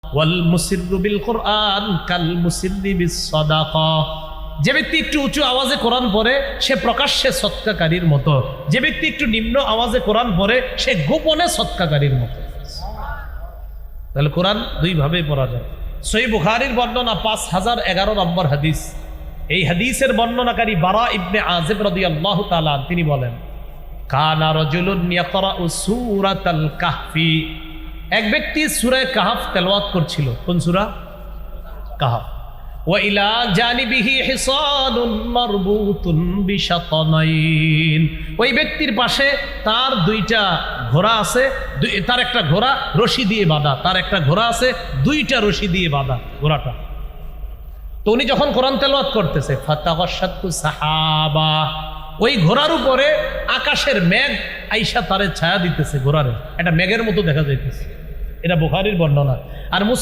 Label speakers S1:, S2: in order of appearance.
S1: ওয়াল মুসিররু বিল কুরআন কাল মুসিররি বিস সাদাকা। যে ব্যক্তি একটু উঁচু আওয়াজে কোরআন পড়ে সে প্রকাশ্যে সৎকাকারীর মতো, যে ব্যক্তি একটু নিম্ন আওয়াজে কোরআন পড়ে সে গোপনে সৎকাকারীর মতো। তাহলে কোরআন দুই ভাবে পড়া যায়। সহিহ বুখারীর বর্ণনা 5011 নম্বর হাদিস। এই হাদিসের বর্ণনাকারী বারা ইবনে আযিব রাদিয়াল্লাহু তাআলা তিনি বলেন, কানা রাজুলুন ইয়াকরাউ সূরাতাল কাহফি। এক ব্যক্তি সূরা কাহফ তেলাওয়াত করছিল। কোন সূরা? কাহফ। ওয়া ইলা জানিবিহি হিসানুন মারবুতুন বিশাতানাইন। ওই ব্যক্তির পাশে তার দুইটা ঘোড়া আছে, তার একটা ঘোড়া রশি দিয়ে বাঁধা, তার একটা ঘোড়া আছে দুইটা রশি দিয়ে বাঁধা ঘোড়াটা। তো উনি যখন কোরআন তেলাওয়াত করতেছে, ফাতাগাশাতু সাহাবা, ওই ঘোড়ার উপরে আকাশের মেঘ আইসা তারে ছায়া দিতেছে, ঘোড়ারে এটা মেঘের মতো দেখা যাইতেছে। এটা বুখারীর বর্ণনা। আর